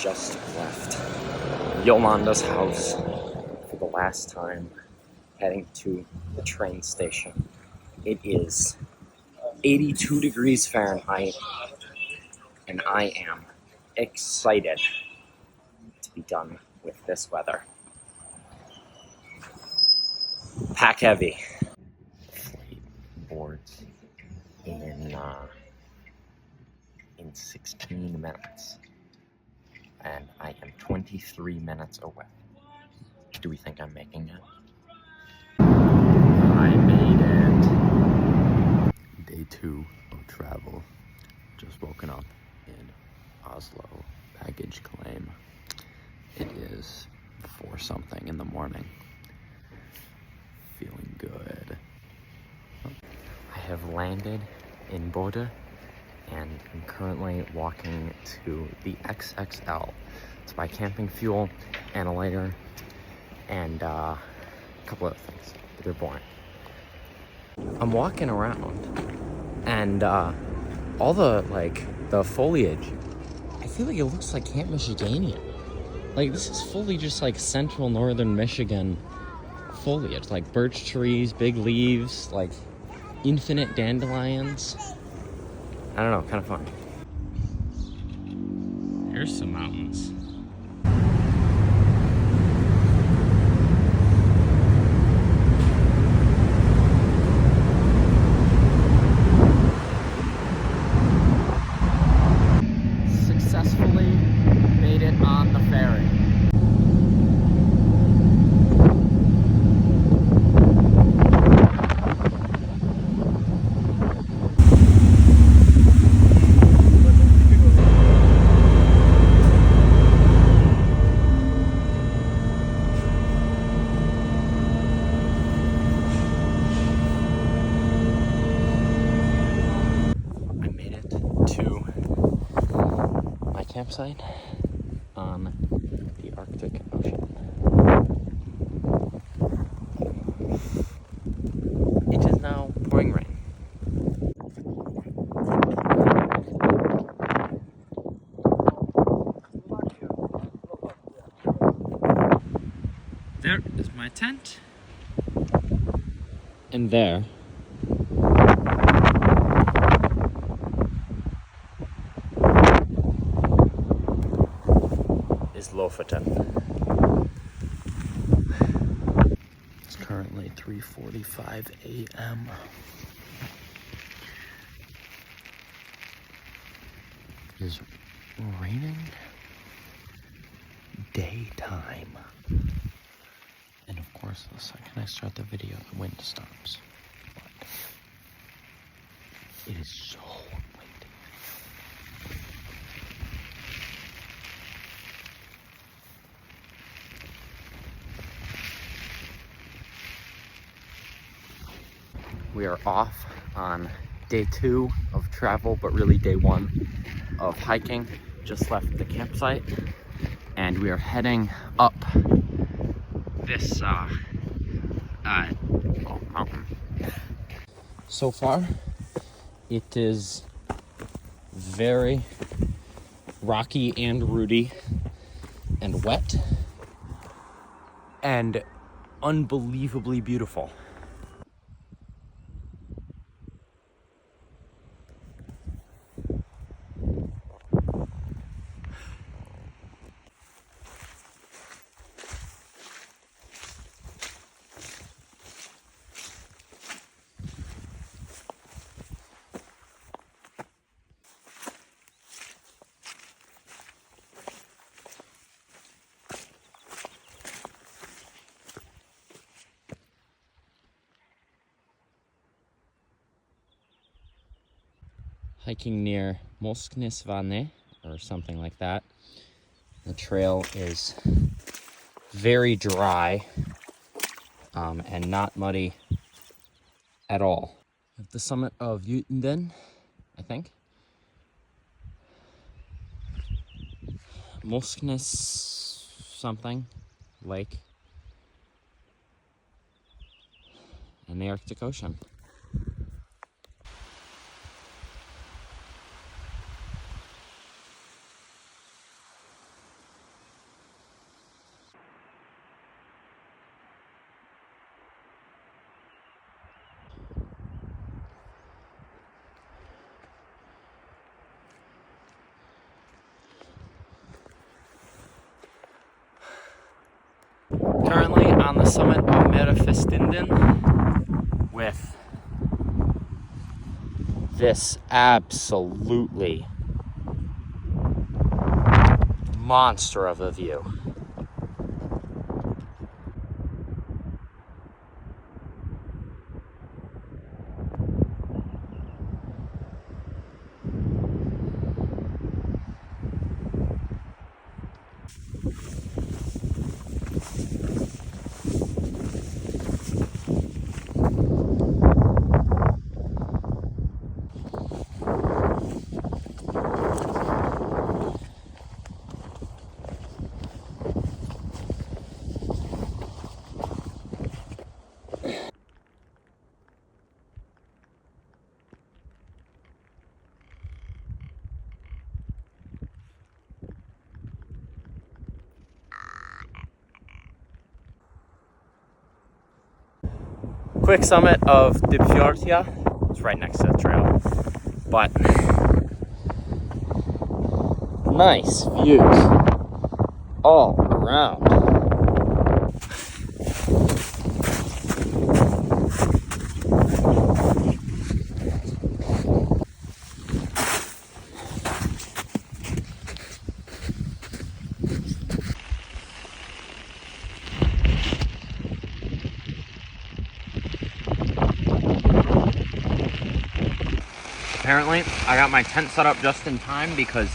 just left Yolanda's house for the last time, heading to the train station. It is 82 degrees Fahrenheit, and I am excited to be done with this weather. Pack heavy. Flight boards in 16 minutes, and I am 23 minutes away. Do we think I'm making it? I made it. Day 2 of travel. Just woken up in Oslo. Baggage claim. It is 4 something in the morning. Feeling good. I have landed in Bodø and I'm currently walking to the XXL to buy camping fuel and a lighter and a couple other things, but they're boring. I'm walking around and all the foliage, I feel like it looks like Camp Michiganian. Like this is fully just like central northern Michigan foliage, like birch trees, big leaves, like infinite dandelions. I don't know, kind of fun. Here's some mountains. Successfully made it on the ferry. Campsite on the Arctic Ocean. It is now pouring rain. There is my tent. And there is Lofoten. It's currently 3:45 a.m. It is raining daytime. And of course, the second I start the video, the wind stops. But it is so windy. We are off on day 2 of travel, but really day 1 of hiking. Just left the campsite and we are heading up this mountain. So far, it is very rocky and rooty and wet and unbelievably beautiful. Hiking near Mosknesvannet or something like that. The trail is very dry and not muddy at all. At the summit of Jutenden, I think. Mosknes something lake and the Arctic Ocean. Currently on the summit of Merefestinden with this absolutely monster of a view. Quick summit of Dybfjordia. It's right next to the trail, but nice views all around. Apparently, I got my tent set up just in time because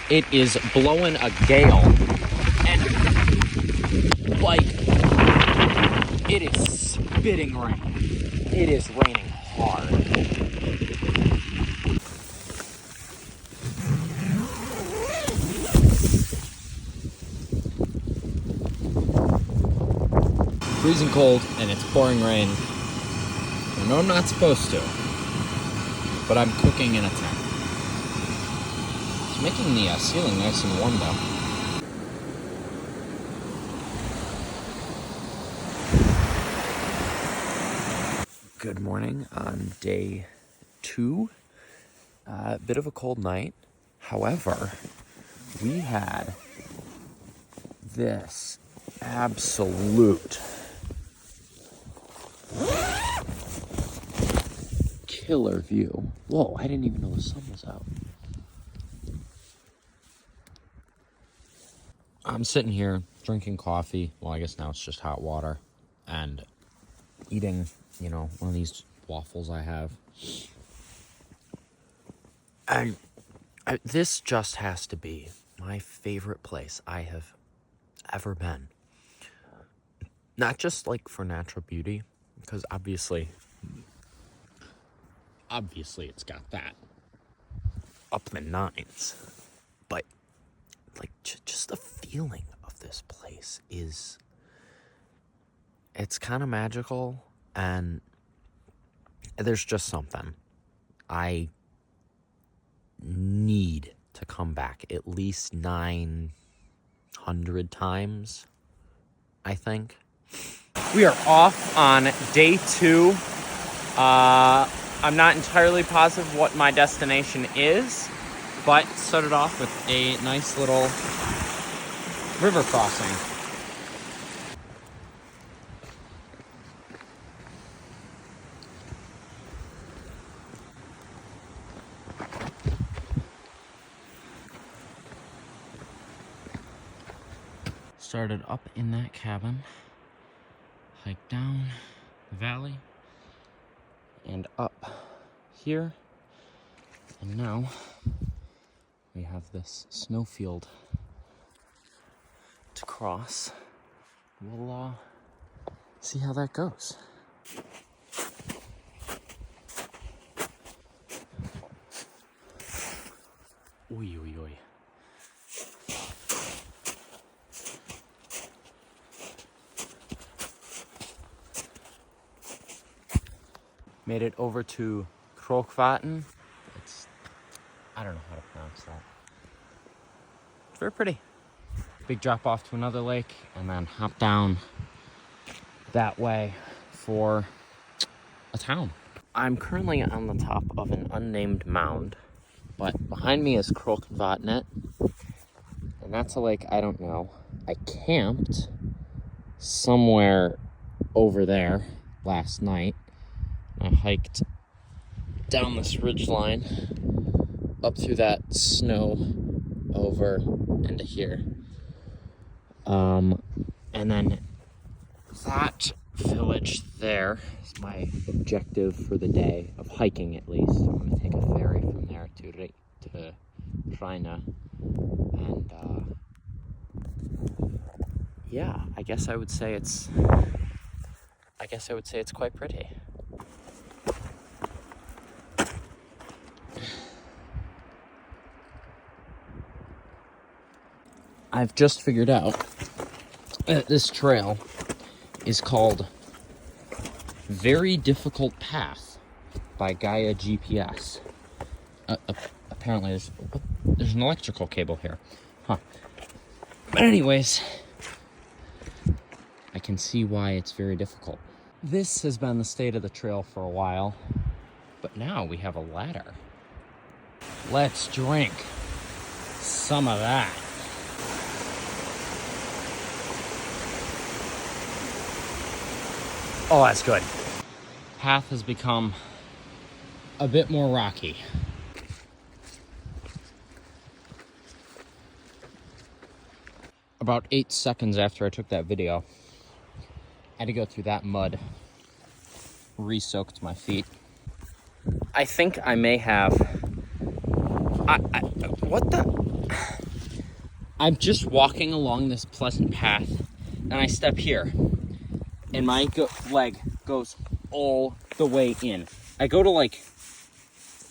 it is blowing a gale. And, like, it is spitting rain. It is raining hard. Freezing cold, and it's pouring rain. I know I'm not supposed to, but I'm cooking in a tent. It's making the ceiling nice and warm though. Good morning on day 2. A bit of a cold night. However, we had this absolute killer view. Whoa, I didn't even know the sun was out. I'm sitting here drinking coffee. Well, I guess now it's just hot water. And eating, one of these waffles I have. And this just has to be my favorite place I have ever been. Not just like for natural beauty, because obviously it's got that up the nines, but like just the feeling of this place it's kind of magical, and there's just something. I need to come back at least 900 times, I think. We are off on day 2. I'm not entirely positive what my destination is, but started off with a nice little river crossing. Started up in that cabin, hiked down the valley, and up here, and now we have this snowfield to cross. We'll see how that goes. Oy, oy, oy. Made it over to Lofoten. I don't know how to pronounce that. It's very pretty. Big drop off to another lake, and then hop down that way for a town. I'm currently on the top of an unnamed mound, but behind me is Lofoten, and that's a lake I don't know. I camped somewhere over there last night. I hiked down this ridge line up through that snow over into here. And then that village there is my objective for the day of hiking, at least. I'm going to take a ferry from there to Reine, and yeah, I guess I would say it's quite pretty. I've just figured out that this trail is called Very Difficult Path by Gaia GPS. Apparently there's an electrical cable here. Huh. But anyways, I can see why it's very difficult. This has been the state of the trail for a while, but now we have a ladder. Let's drink some of that. Oh, that's good. Path has become a bit more rocky. About 8 seconds after I took that video, I had to go through that mud, re-soaked my feet. I think I may have, what the? I'm just walking along this pleasant path, and I step here, and my leg goes all the way in. I go to like,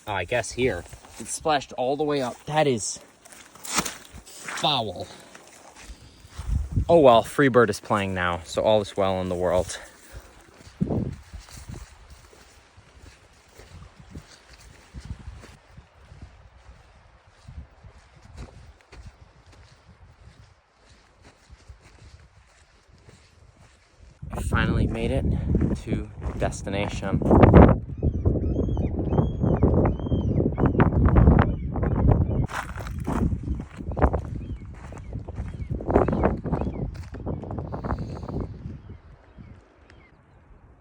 I guess here. It splashed all the way up. That is foul. Oh well, Freebird is playing now, so all is well in the world. I finally made it to destination.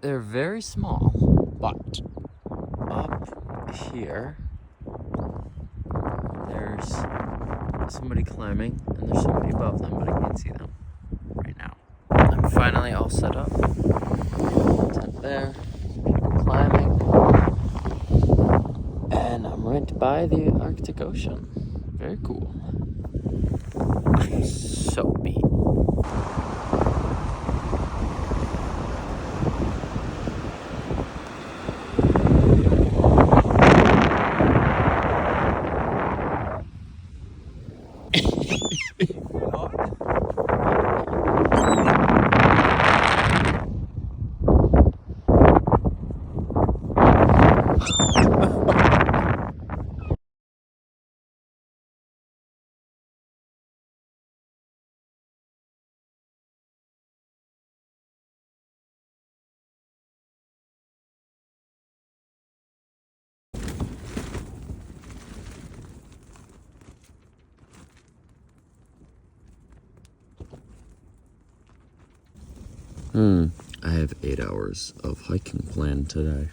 They're very small, but up here, there's somebody climbing, and there's somebody above them, but I can't see them right now. I'm finally all set up. Tent there, people climbing, and I'm right by the Arctic Ocean. Very cool. I'm so beat. I have 8 hours of hiking planned today.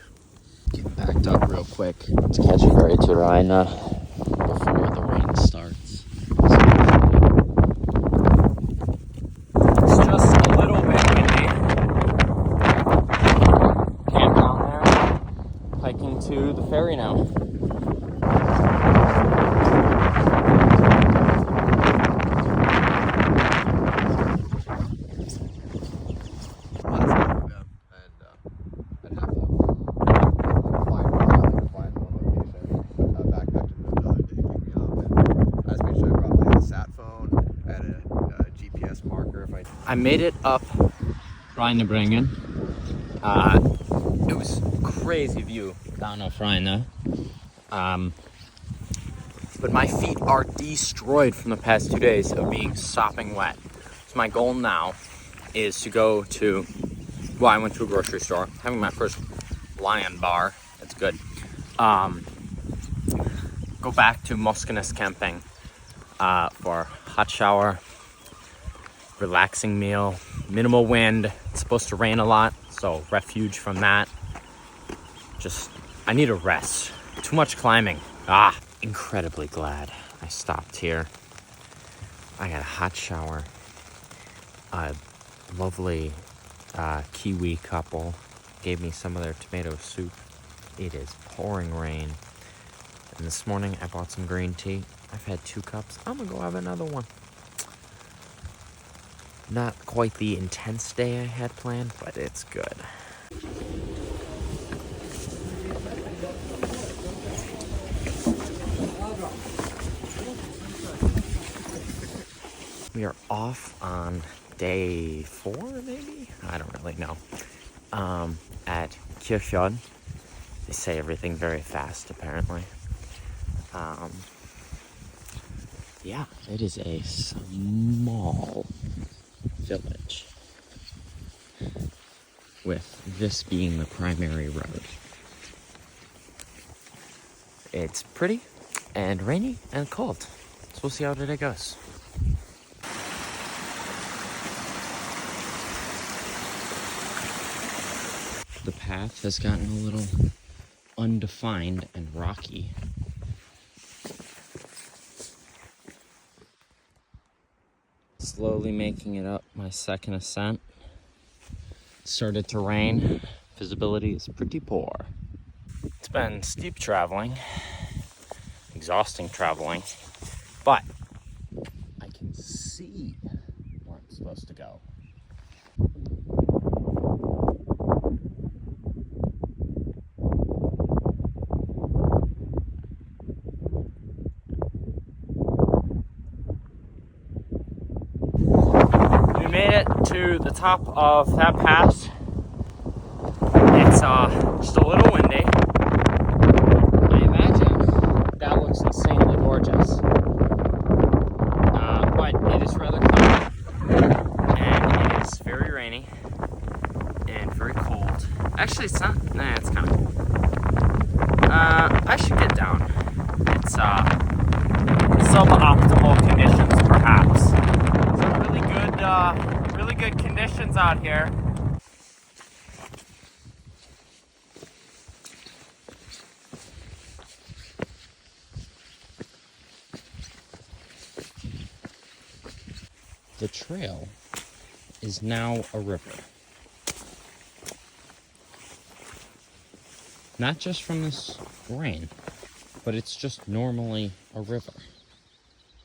Getting backed up real quick to catch a ferry to Reine before the rain starts. It's just a little bit windy. Camp down there, hiking to the ferry now. I made it up Reinebringen. It was a crazy view down off Reine. But my feet are destroyed from the past 2 days of being sopping wet. So my goal now is to go to, well, I went to a grocery store, having my first Lion bar. It's good. Go back to Moskenes camping for a hot shower, relaxing meal, minimal wind. It's supposed to rain a lot, so refuge from that. Just, I need a rest. Too much climbing. Incredibly glad I stopped here. I got a hot shower. A lovely Kiwi couple gave me some of their tomato soup. It is pouring rain. And this morning I bought some green tea. I've had 2 cups. I'm gonna go have another one. Not quite the intense day I had planned, but it's good. We are off on day 4, maybe? I don't really know. At Kyrkjød. They say everything very fast, apparently. Yeah, it is a small village, with this being the primary road. It's pretty and rainy and cold, so we'll see how today goes. The path has gotten a little undefined and rocky. Slowly making it up my second ascent. It started to rain. Visibility is pretty poor. It's been steep traveling, exhausting traveling, but I can see where I'm supposed to go. We made it to the top of that pass. It's just a little windy. I imagine that looks insanely gorgeous. But it is rather cloudy, and it is very rainy and very cold. Actually, it's not. Nah, it's kind of cold. I should get down. It's suboptimal conditions, perhaps. Some really good conditions out here. The trail is now a river. Not just from this rain, but it's just normally a river.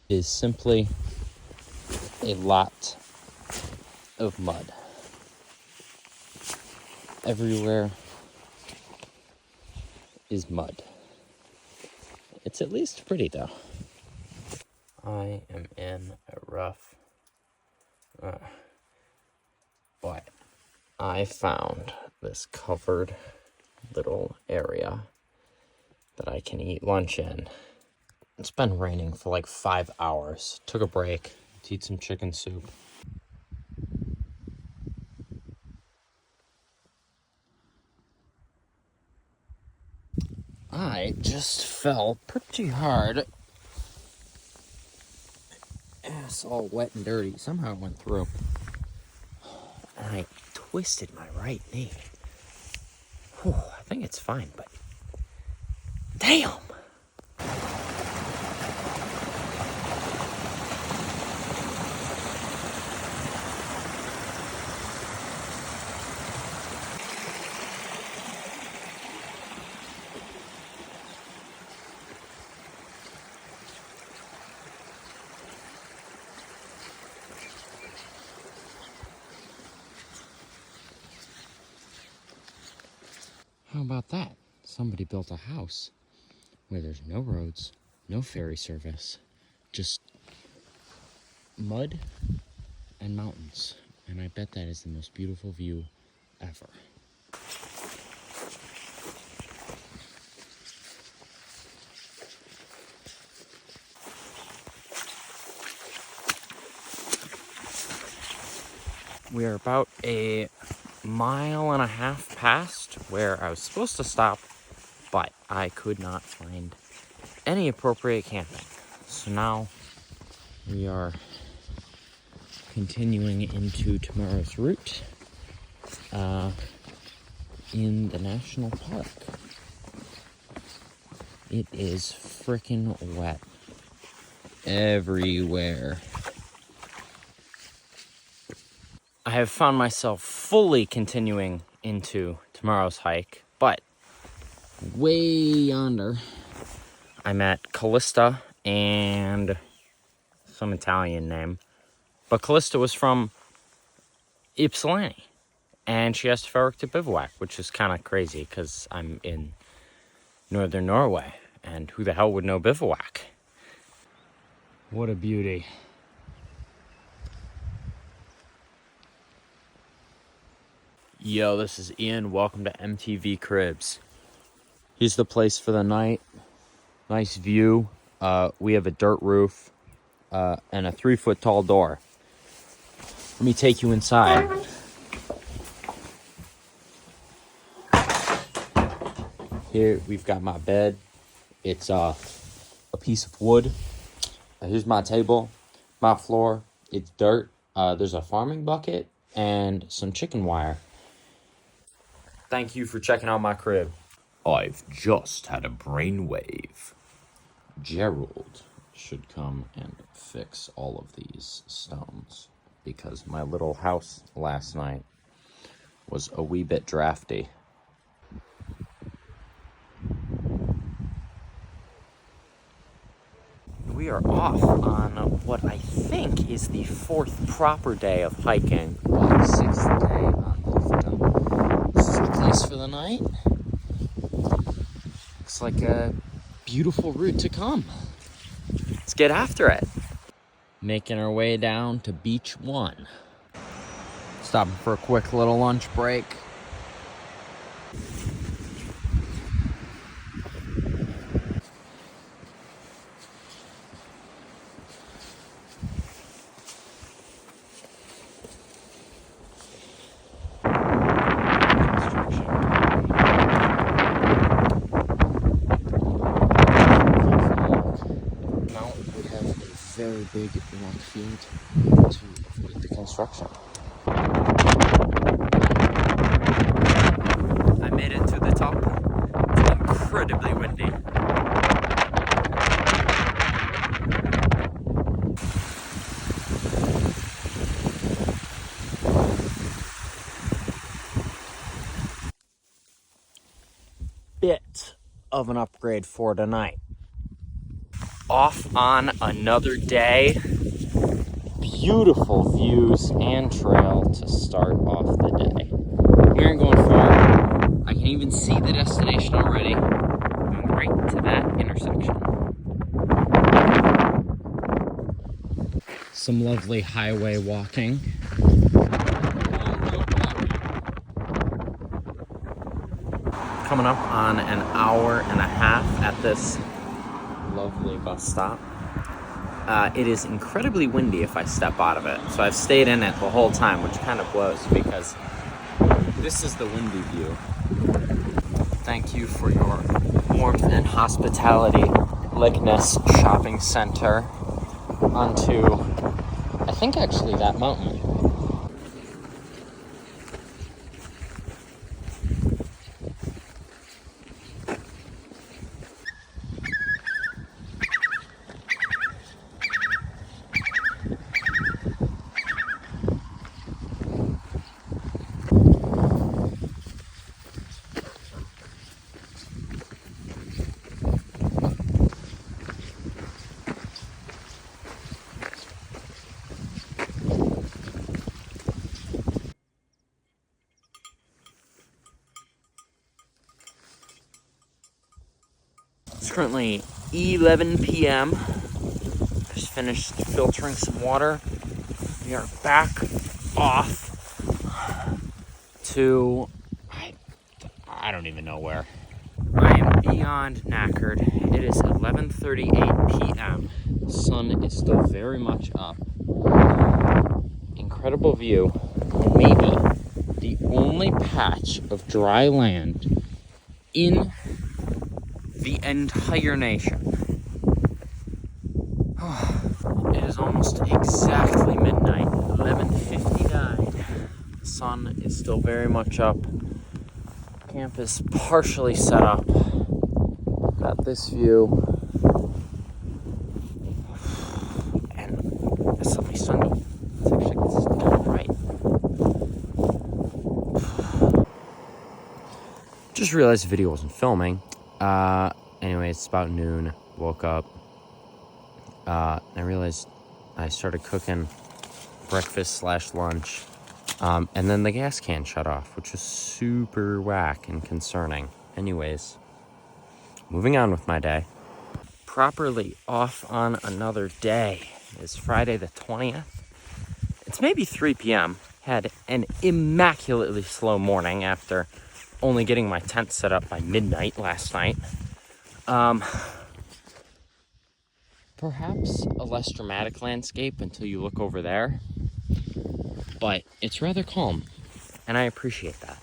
It is simply a lot of mud. Everywhere is mud. It's at least pretty though. I am in a rough, but I found this covered little area that I can eat lunch in. It's been raining for like 5 hours. Took a break to eat some chicken soup. I just fell pretty hard. It's all wet and dirty. Somehow it went through. And I twisted my right knee. Whew, I think it's fine, but damn! How about that? Somebody built a house where there's no roads, no ferry service, just mud and mountains. And I bet that is the most beautiful view ever. We are about a mile and a half past where I was supposed to stop, but I could not find any appropriate camping. So now we are continuing into tomorrow's route in the national park. It is freaking wet everywhere. I have found myself fully continuing into tomorrow's hike, but way yonder, I met Callista and some Italian name. But Callista was from Ypsilanti, and she asked if I worked at Bivouac, which is kind of crazy because I'm in northern Norway, and who the hell would know Bivouac? What a beauty. Yo, this is Ian. Welcome to MTV Cribs. Here's the place for the night. Nice view. We have a dirt roof and a 3-foot tall door. Let me take you inside. Here we've got my bed. It's a piece of wood. Here's my table, my floor. It's dirt. There's a farming bucket and some chicken wire. Thank you for checking out my crib. I've just had a brainwave. Gerald should come and fix all of these stones because my little house last night was a wee bit drafty. We are off on what I think is the 4th proper day of hiking. 6th day on Lofoten. This is the place for the night. Looks like a beautiful route to come. Let's get after it. Making our way down to Beach 1. Stopping for a quick little lunch break. Very big rock field to avoid the construction. I made it to the top. It's incredibly windy. Bit of an upgrade for tonight. Off on another day. Beautiful views and trail to start off the day. We aren't going far. I can even see the destination already. Going right to that intersection. Some lovely highway walking. Coming up on an hour and a half at this lovely bus stop. It is incredibly windy if I step out of it, so I've stayed in it the whole time, which kind of blows because this is the windy view. Thank you for your warmth and hospitality, Likeness Shopping Center, onto, I think actually that mountain. It's currently 11 p.m. Just finished filtering some water. We are back off to, I don't even know where. I am beyond knackered. It is 11:38 p.m. The sun is still very much up. Incredible view. Maybe the only patch of dry land in the entire nation. It is almost exactly midnight, 11 sun is still very much up. Camp is partially set up. Got this view. And it's suddenly sunny. It's actually right. Just realized the video wasn't filming. Anyway, it's about noon. Woke up. I realized I started cooking breakfast/lunch. And then the gas can shut off, which is super whack and concerning. Anyways, moving on with my day. Properly off on another day is Friday the 20th. It's maybe 3 p.m. Had an immaculately slow morning after only getting my tent set up by midnight last night. Perhaps a less dramatic landscape until you look over there. But it's rather calm, and I appreciate that.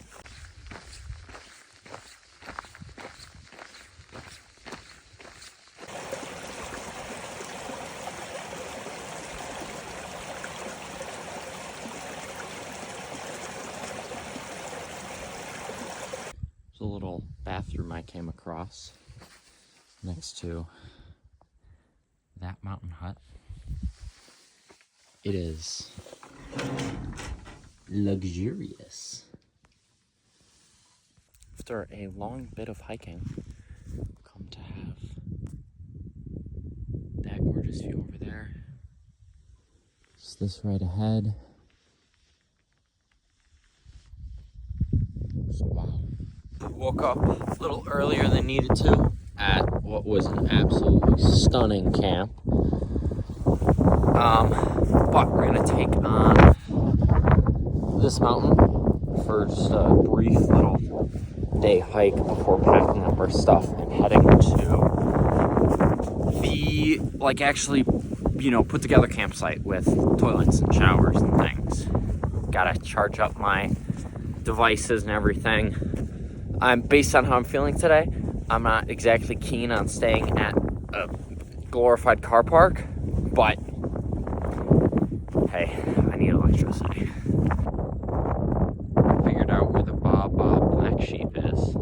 There's a little bathroom I came across next to that mountain hut. It is luxurious. After a long bit of hiking, come to have that gorgeous view over there. It's this right ahead. So, wow. Woke up a little earlier than needed to at what was an absolutely stunning camp. But we're gonna take on this mountain for just a brief little day hike before packing up our stuff and heading to the, actually, put together campsite with toilets and showers and things. Gotta charge up my devices and everything. Based on how I'm feeling today, I'm not exactly keen on staying at a glorified car park, but hey, I need electricity. Figured out where the Bob Black Sheep is.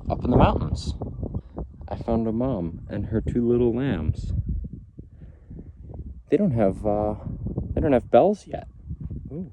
Up in the mountains. I found a mom and her 2 little lambs. They don't have bells yet. Ooh.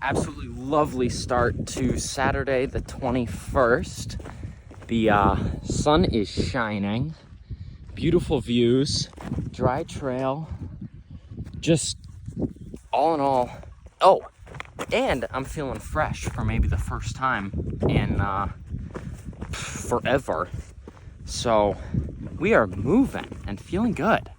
Absolutely lovely start to Saturday the 21st. The sun is shining, beautiful views, dry trail, just all in all. Oh, and I'm feeling fresh for maybe the first time in forever. So we are moving and feeling good.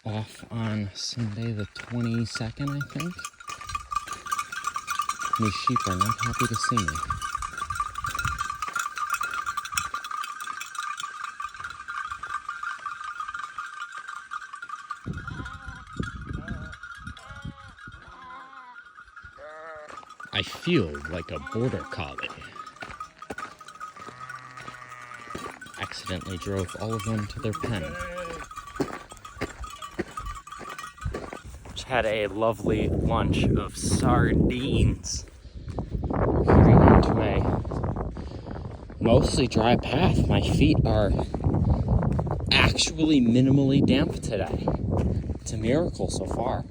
Off on Sunday the 22nd, I think. These sheep are not happy to see me. I feel like a border collie. Accidentally drove all of them to their pen. had a lovely lunch of sardines. Getting into a mostly dry path. My feet are actually minimally damp today. It's a miracle so far.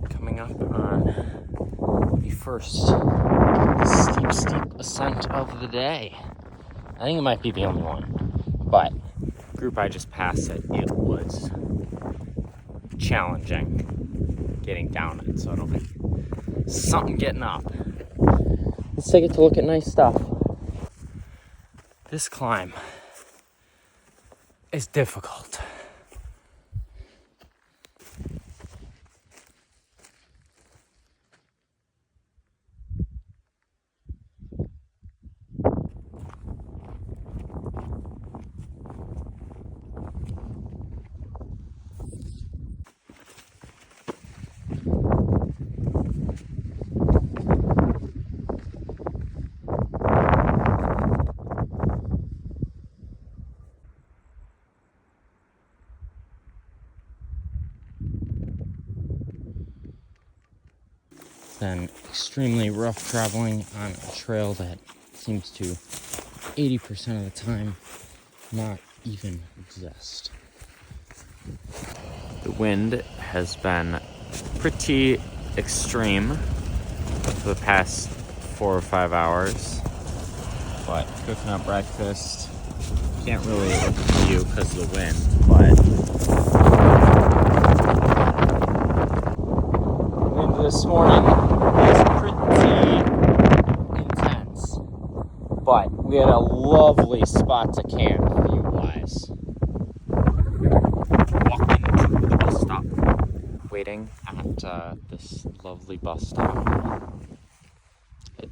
Coming up on the first steep ascent of the day. I think it might be the only one, but the group I just passed it was challenging getting down it, so it'll be something getting up. Let's take it to look at nice stuff. This climb is difficult. Then extremely rough traveling on a trail that seems to 80% of the time not even exist. The wind has been pretty extreme for the past 4 or 5 hours, but cooking up breakfast, can't really look at the view because of the wind, but wind this morning is pretty intense, but we had a lovely spot to camp view-wise. Walking to the bus stop, waiting at this lovely bus stop.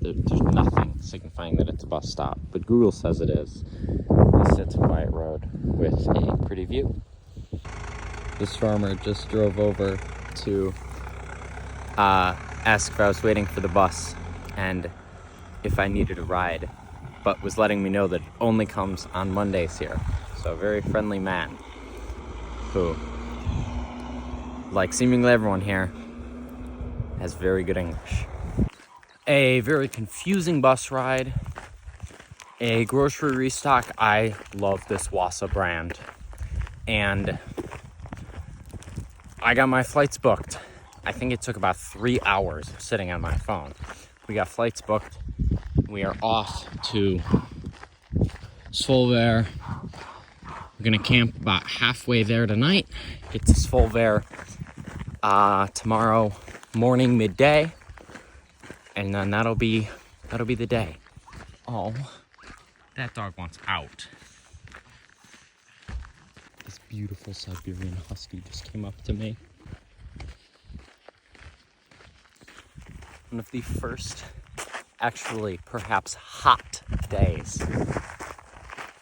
There's nothing signifying that it's a bus stop, but Google says it is. At least it's a quiet road with a pretty view. This farmer just drove over to ask if I was waiting for the bus and if I needed a ride, but was letting me know that it only comes on Mondays here. So a very friendly man who, like seemingly everyone here, has very good English. A very confusing bus ride, a grocery restock. I love this Wassa brand, and I got my flights booked. I think it took about 3 hours of sitting on my phone. We got flights booked. We are off to Svolvær. We're gonna camp about halfway there tonight. Get to Svolvær tomorrow morning, midday. And then that'll be the day. Oh, that dog wants out. This beautiful Siberian Husky just came up to me. One of the first, actually perhaps hot days.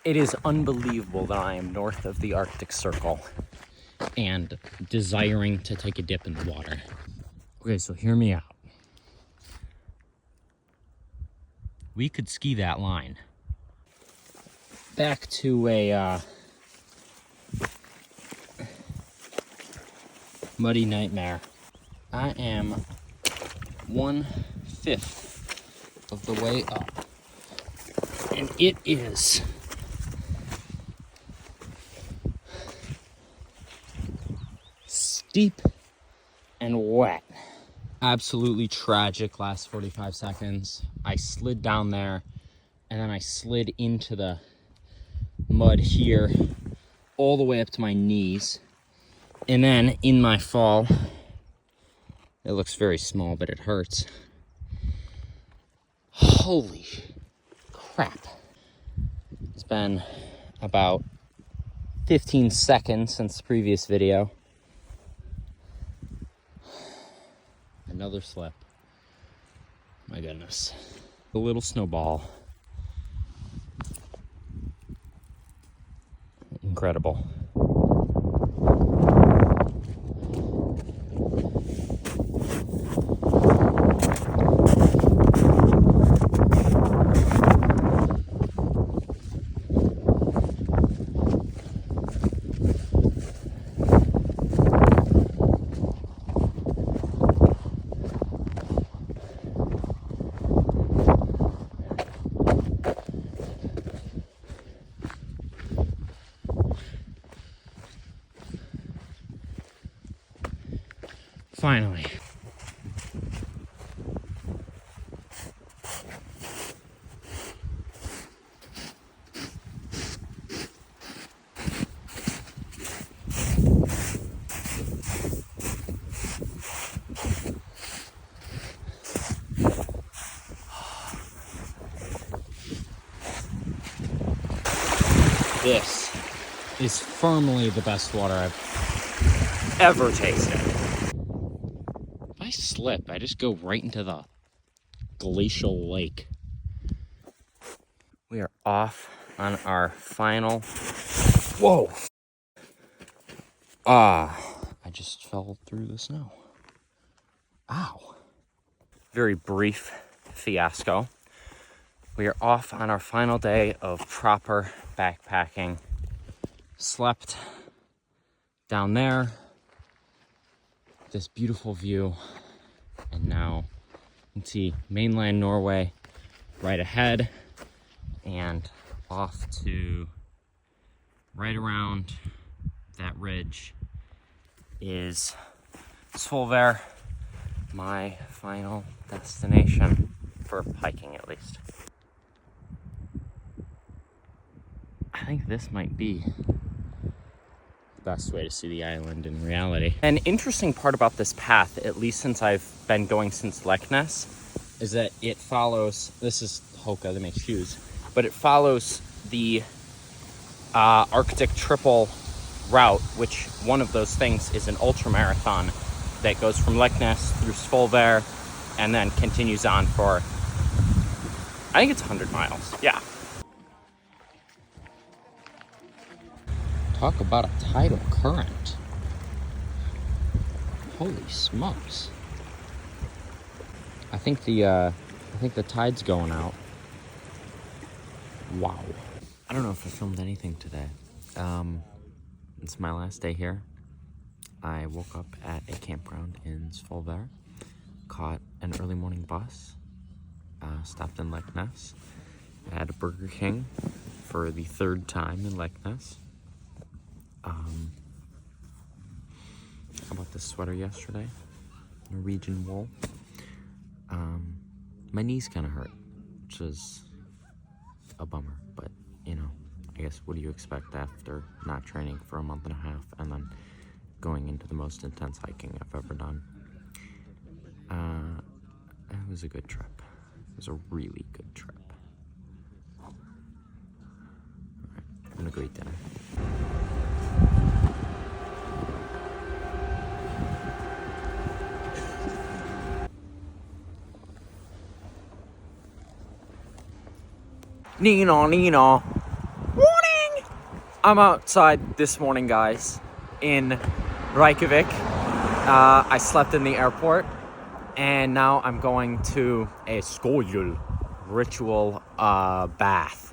It is unbelievable that I am north of the Arctic Circle and desiring to take a dip in the water. Okay, so hear me out. We could ski that line. Back to a muddy nightmare. I am 1/5 of the way up. And it is steep and wet. Absolutely tragic last 45 seconds. I slid down there and then I slid into the mud here all the way up to my knees. And then in my fall, it looks very small, but it hurts. Holy crap. It's been about 15 seconds since the previous video. Another slip. My goodness. The little snowball. Incredible. Finally. This is firmly the best water I've ever tasted. If I slip, I just go right into the glacial lake. We are off on our final... Whoa! I just fell through the snow. Ow. Very brief fiasco. We are off on our final day of proper backpacking. Slept down there, this beautiful view, and now you can see mainland Norway right ahead, and off to right around that ridge is Svolvær, my final destination for hiking at least. I think this might be the best way to see the island in reality. An interesting part about this path, at least since I've been going since Leknes, is that it follows, this is Hoka, they make shoes, but it follows the Arctic Triple route, which one of those things is an ultramarathon that goes from Leknes through Svolvær and then continues on for, I think it's 100 miles, yeah. Talk about a tidal current. Holy smokes. I think the tide's going out. Wow. I don't know if I filmed anything today. It's my last day here. I woke up at a campground in Svolvær, caught an early morning bus, stopped in Leknes, had a Burger King for the third time in Leknes. I bought this sweater yesterday, Norwegian wool. My knees kind of hurt, which is a bummer, but you know, I guess what do you expect after not training for a month and a half and then going into the most intense hiking I've ever done. It was a good trip. It was a really good trip. All right, I'm gonna go eat dinner. Nino, Nino. Morning! I'm outside this morning, guys, in Reykjavik. I slept in the airport, and now I'm going to a skojul ritual bath.